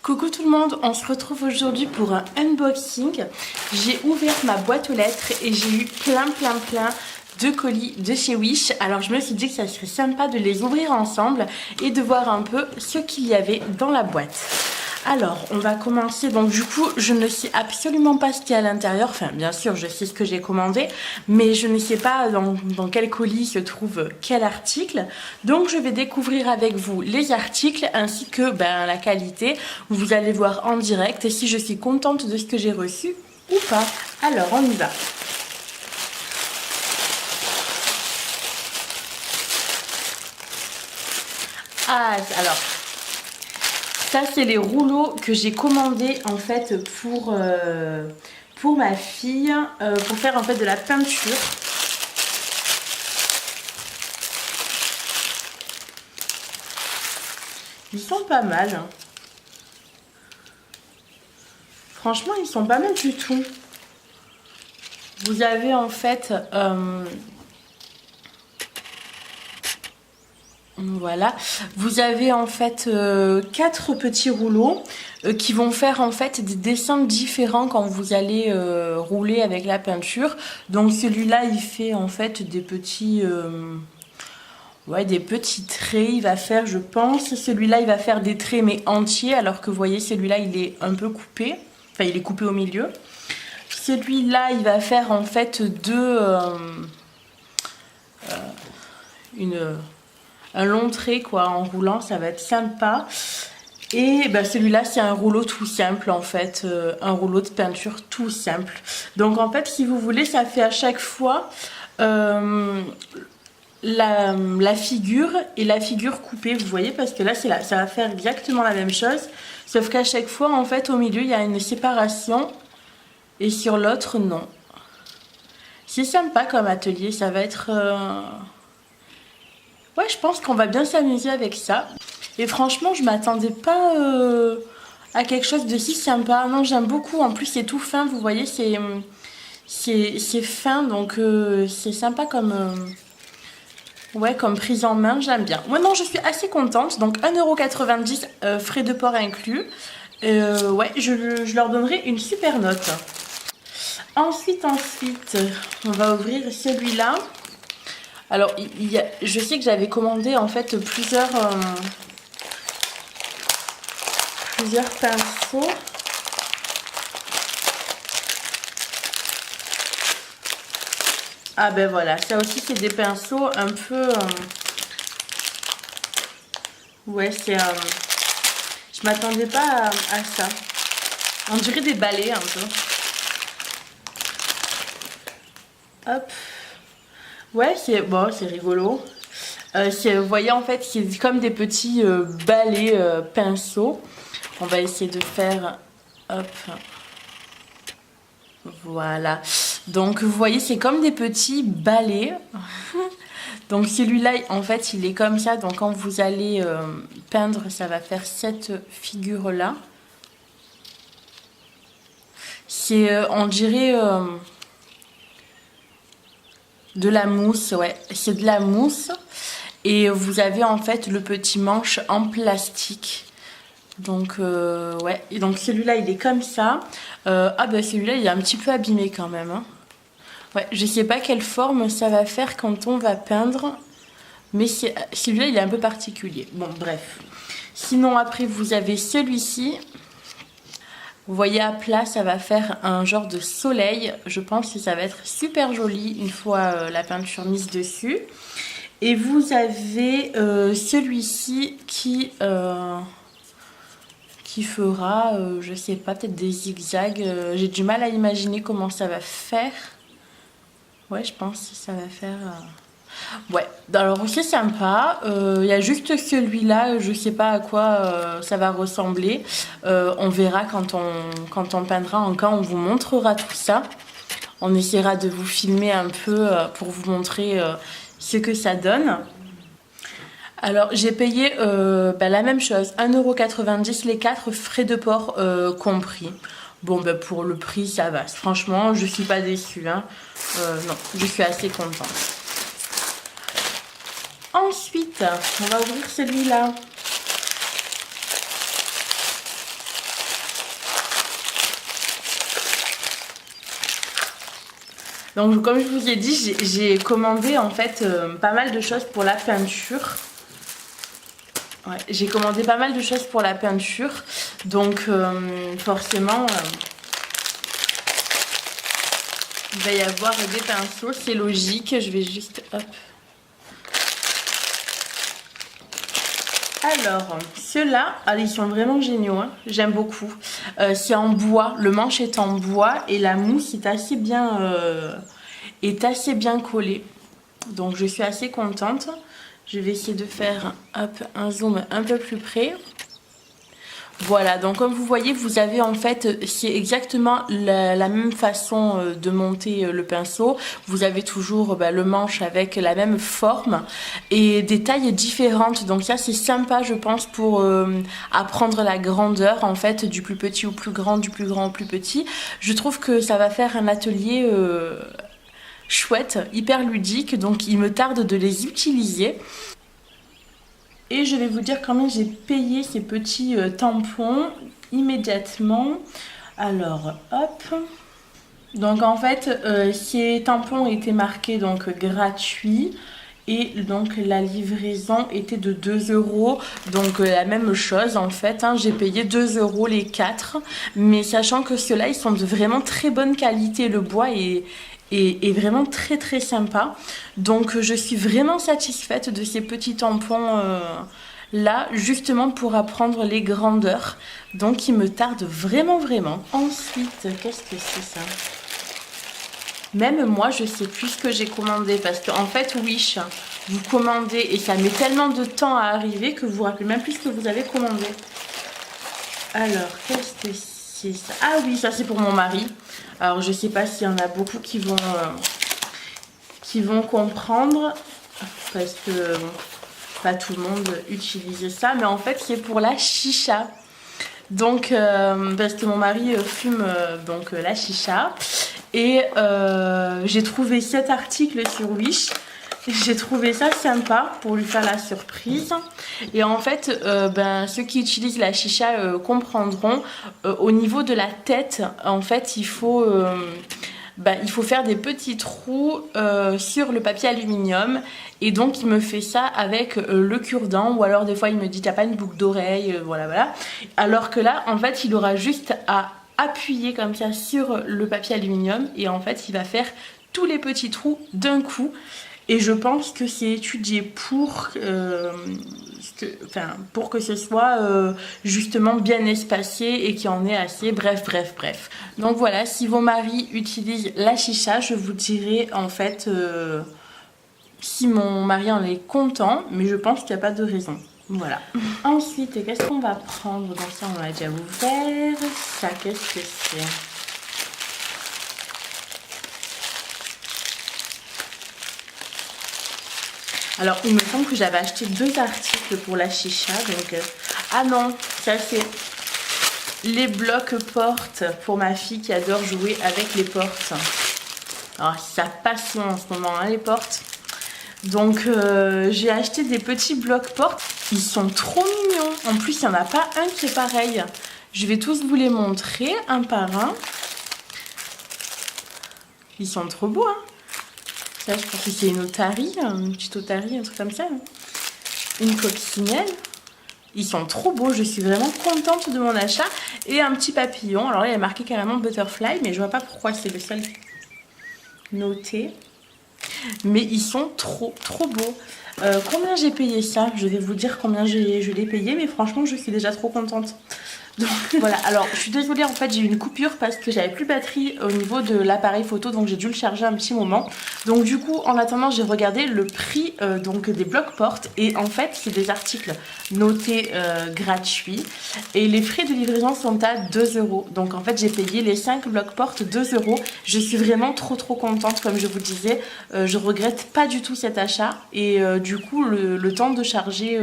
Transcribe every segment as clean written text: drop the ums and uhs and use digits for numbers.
Coucou tout le monde, on se retrouve aujourd'hui pour un unboxing. J'ai ouvert ma boîte aux lettres et j'ai eu plein de colis de chez Wish. Alors je me suis dit que ça serait sympa de les ouvrir ensemble et de voir un peu ce qu'il y avait dans la boîte. Alors on va commencer, donc du coup je ne sais absolument pas ce qu'il y a à l'intérieur. Enfin bien sûr je sais ce que j'ai commandé, mais je ne sais pas dans quel colis se trouve quel article. Donc je vais découvrir avec vous les articles ainsi que la qualité. Vous allez voir en direct et si je suis contente de ce que j'ai reçu ou pas. Alors on y va. Ah alors... ça, c'est les rouleaux que j'ai commandés en fait pour ma fille, pour faire en fait de la peinture. Ils sont pas mal. Hein. Franchement, ils sont pas mal du tout. Vous avez en fait... voilà, vous avez en fait 4 petits rouleaux qui vont faire en fait des dessins différents quand vous allez rouler avec la peinture. Donc celui-là il fait en fait des petits des petits traits, il va faire je pense. Celui-là il va faire des traits mais entiers alors que vous voyez celui-là il est un peu coupé, enfin il est coupé au milieu. Celui-là il va faire en fait un long trait quoi en roulant, ça va être sympa. Et celui-là c'est un rouleau tout simple en fait, un rouleau de peinture tout simple. Donc en fait si vous voulez ça fait à chaque fois la figure et la figure coupée, vous voyez, parce que là ça va faire exactement la même chose, sauf qu'à chaque fois en fait au milieu il y a une séparation et sur l'autre non. C'est sympa comme atelier, ça va être... ouais, je pense qu'on va bien s'amuser avec ça. Et franchement, je m'attendais pas à quelque chose de si sympa. Non, j'aime beaucoup. En plus, c'est tout fin. Vous voyez, c'est fin. Donc, c'est sympa comme, comme prise en main. J'aime bien. Moi, non, je suis assez contente. Donc, 1,90 €, frais de port inclus. Ouais, je leur donnerai une super note. Ensuite, on va ouvrir celui-là. Alors, je sais que j'avais commandé en fait plusieurs pinceaux. Ah ben voilà, ça aussi c'est des pinceaux un peu... ouais, c'est... je m'attendais pas à ça. On dirait des balais un peu. Hop. Ouais, c'est bon, c'est rigolo. Vous voyez en fait, c'est comme des petits balais pinceaux. On va essayer de faire, hop, voilà. Donc vous voyez, c'est comme des petits balais. Donc celui-là, en fait, il est comme ça. Donc quand vous allez peindre, ça va faire cette figure-là. C'est, on dirait... de la mousse, ouais, c'est de la mousse. Et vous avez en fait le petit manche en plastique. Donc, ouais, et donc celui-là il est comme ça. Celui-là il est un petit peu abîmé quand même. Hein. Ouais, je sais pas quelle forme ça va faire quand on va peindre. Mais celui-là il est un peu particulier. Bon, bref. Sinon, après, vous avez celui-ci. Vous voyez à plat, ça va faire un genre de soleil. Je pense que ça va être super joli une fois la peinture mise dessus. Et vous avez celui-ci qui fera, je sais pas, peut-être des zigzags. J'ai du mal à imaginer comment ça va faire. Ouais, je pense que ça va faire... ouais, alors c'est sympa. Il y a juste celui-là, je sais pas à quoi ça va ressembler. On verra quand on peindra encore, on vous montrera tout ça. On essaiera de vous filmer un peu pour vous montrer ce que ça donne. Alors j'ai payé la même chose, 1,90 €, les 4 frais de port compris. Bon, pour le prix, ça va. Franchement, je suis pas déçue. Hein. Non, je suis assez contente. Ensuite, on va ouvrir celui-là. Donc comme je vous ai dit, j'ai commandé en fait pas mal de choses pour la peinture. Ouais, j'ai commandé pas mal de choses pour la peinture. Donc forcément, il va y avoir des pinceaux, c'est logique. Je vais juste... Hop. Alors, ceux-là, ils sont vraiment géniaux, hein. J'aime beaucoup. C'est en bois, le manche est en bois et la mousse est assez bien collée. Donc je suis assez contente. Je vais essayer de faire hop, un zoom un peu plus près. Voilà, donc comme vous voyez, vous avez en fait, c'est exactement la même façon de monter le pinceau. Vous avez toujours le manche avec la même forme et des tailles différentes. Donc ça, c'est sympa, je pense, pour apprendre la grandeur en fait du plus petit au plus grand, du plus grand au plus petit. Je trouve que ça va faire un atelier chouette, hyper ludique. Donc il me tarde de les utiliser. Et je vais vous dire combien j'ai payé ces petits tampons immédiatement. Alors, hop. Donc en fait, ces tampons étaient marqués donc gratuits. Et donc la livraison était de 2 euros. Donc la même chose en fait. Hein, j'ai payé 2 euros les 4. Mais sachant que ceux-là, ils sont de vraiment très bonne qualité. Le bois est vraiment très très sympa. Donc je suis vraiment satisfaite de ces petits tampons là, justement pour apprendre les grandeurs. Donc il me tarde vraiment vraiment. Ensuite, qu'est-ce que c'est ça? Même moi, je sais plus ce que j'ai commandé parce qu'en fait, Wish, vous commandez et ça met tellement de temps à arriver que vous vous rappelez même plus ce que vous avez commandé. Alors, qu'est-ce que c'est ça? Ah oui, ça c'est pour mon mari. Alors, je sais pas s'il y en a beaucoup qui vont comprendre parce que bon, pas tout le monde utilise ça, mais en fait, c'est pour la chicha. Donc, parce que mon mari fume donc la chicha. Et j'ai trouvé cet article sur Wish. J'ai trouvé ça sympa pour lui faire la surprise. Et en fait, ceux qui utilisent la chicha comprendront. Au niveau de la tête, en fait, il faut faire des petits trous sur le papier aluminium. Et donc, il me fait ça avec le cure-dent. Ou alors, des fois, il me dit, t'as pas une boucle d'oreille, voilà. Alors que là, en fait, il aura juste à appuyer comme ça sur le papier aluminium. Et en fait, il va faire tous les petits trous d'un coup. Et je pense que c'est étudié pour que ce soit justement bien espacé et qu'il y en ait assez. Bref. Donc voilà, si vos maris utilisent la chicha, je vous dirai en fait si mon mari en est content, mais je pense qu'il n'y a pas de raison. Voilà. Ensuite, qu'est-ce qu'on va prendre? Donc ça, on l'a déjà ouvert. Ça, qu'est-ce que c'est? Alors, il me semble que j'avais acheté 2 articles pour la chicha. Donc, ah non, ça c'est les blocs portes pour ma fille qui adore jouer avec les portes. Alors, c'est sa passion en ce moment, hein, les portes. Donc, j'ai acheté des petits blocs portes. Ils sont trop mignons. En plus, il n'y en a pas un qui est pareil. Je vais tous vous les montrer, un par un. Ils sont trop beaux, hein. Là, je pense que c'est une otarie, une petite otarie, un truc comme ça. Une coccinelle. Ils sont trop beaux, je suis vraiment contente de mon achat. Et un petit papillon. Alors là, il y a marqué carrément butterfly, mais je vois pas pourquoi c'est le seul noté. Mais ils sont trop beaux. Combien j'ai payé ça? Je vais vous dire combien je l'ai payé, mais franchement, je suis déjà trop contente. Donc voilà, alors je suis désolée, en fait j'ai eu une coupure parce que j'avais plus de batterie au niveau de l'appareil photo, donc j'ai dû le charger un petit moment. Donc du coup, en attendant, j'ai regardé le prix donc des blocs portes et en fait c'est des articles notés gratuits et les frais de livraison sont à 2 euros. Donc en fait j'ai payé les 5 blocs portes 2 euros. Je suis vraiment trop contente, comme je vous disais. Je regrette pas du tout cet achat et du coup le temps de charger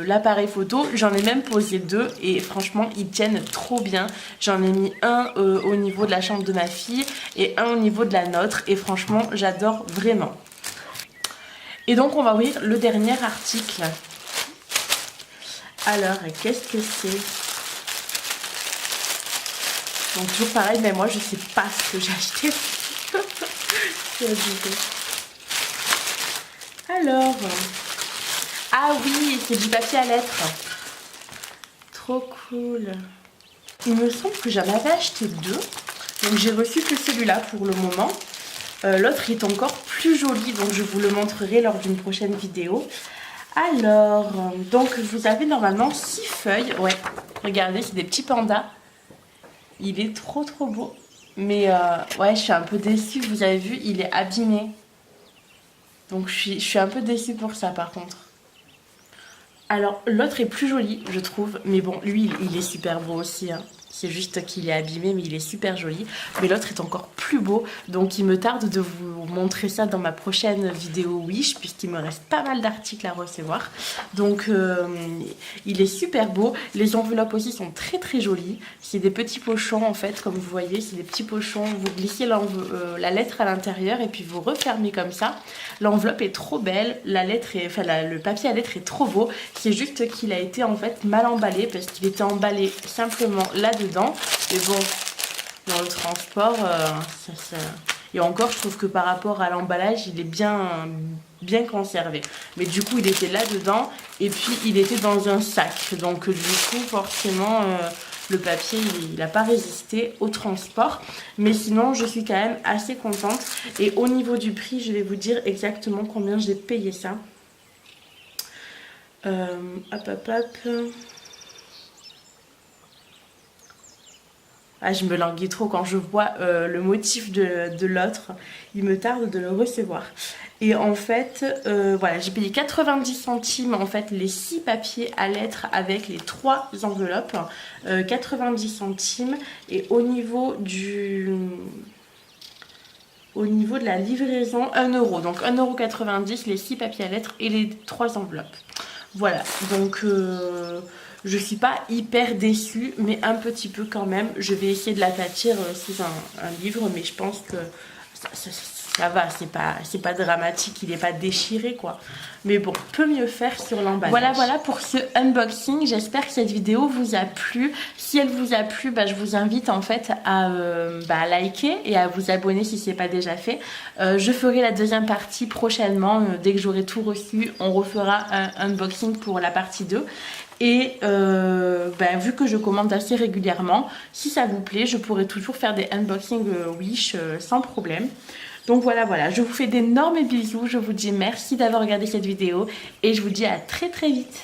l'appareil photo, j'en ai même posé 2 et franchement ils tiennent trop bien. J'en ai mis un au niveau de la chambre de ma fille et un au niveau de la nôtre et franchement j'adore vraiment. Et donc on va ouvrir le dernier article. Alors qu'est-ce que c'est? Donc toujours pareil, mais moi je sais pas ce que j'ai acheté. C'est abusé. Alors, ah oui, c'est du papier à lettres. Trop cool. Il me semble que j'en avais acheté 2. Donc j'ai reçu que celui-là pour le moment. L'autre est encore plus joli, donc je vous le montrerai lors d'une prochaine vidéo. Alors, donc vous avez normalement 6 feuilles. Ouais, regardez, c'est des petits pandas. Il est trop beau. Mais ouais, je suis un peu déçue. Vous avez vu, il est abîmé. Donc je suis un peu déçue pour ça par contre. Alors l'autre est plus joli, je trouve. Mais bon, lui, il est super beau aussi, hein. C'est juste qu'il est abîmé, mais il est super joli. Mais l'autre est encore plus beau. Donc il me tarde de vous montrer ça dans ma prochaine vidéo Wish, puisqu'il me reste pas mal d'articles à recevoir. Donc il est super beau. Les enveloppes aussi sont très jolies. C'est des petits pochons en fait, comme vous voyez. C'est des petits pochons. Vous glissez la lettre à l'intérieur et puis vous refermez comme ça. L'enveloppe est trop belle. Le papier à lettres est trop beau. C'est juste qu'il a été en fait mal emballé, parce qu'il était emballé simplement là-dedans. Et bon, dans le transport, et encore, je trouve que par rapport à l'emballage, il est bien conservé. Mais du coup, il était là-dedans et puis il était dans un sac. Donc du coup, forcément, le papier, il n'a pas résisté au transport. Mais sinon, je suis quand même assez contente. Et au niveau du prix, je vais vous dire exactement combien j'ai payé ça. Hop. Ah, je me languis trop quand je vois le motif de l'autre. Il me tarde de le recevoir. Et en fait, voilà, j'ai payé 90 centimes en fait les 6 papiers à lettres avec les 3 enveloppes. 90 centimes. Et au niveau de la livraison, 1 euro. Donc 1,90 € les 6 papiers à lettres et les 3 enveloppes. Voilà, donc je suis pas hyper déçue, mais un petit peu quand même. Je vais essayer de l'aplatir sous un livre, mais je pense que ça va, c'est pas dramatique, il n'est pas déchiré quoi. Mais bon, peut mieux faire sur l'emballage. Voilà pour ce unboxing. J'espère que cette vidéo vous a plu. Si elle vous a plu, je vous invite en fait à liker et à vous abonner si ce n'est pas déjà fait. Je ferai la deuxième partie prochainement. Dès que j'aurai tout reçu, on refera un unboxing pour la partie 2. Et vu que je commande assez régulièrement, si ça vous plaît, je pourrai toujours faire des unboxings Wish sans problème. Donc voilà, je vous fais d'énormes bisous, je vous dis merci d'avoir regardé cette vidéo et je vous dis à très vite.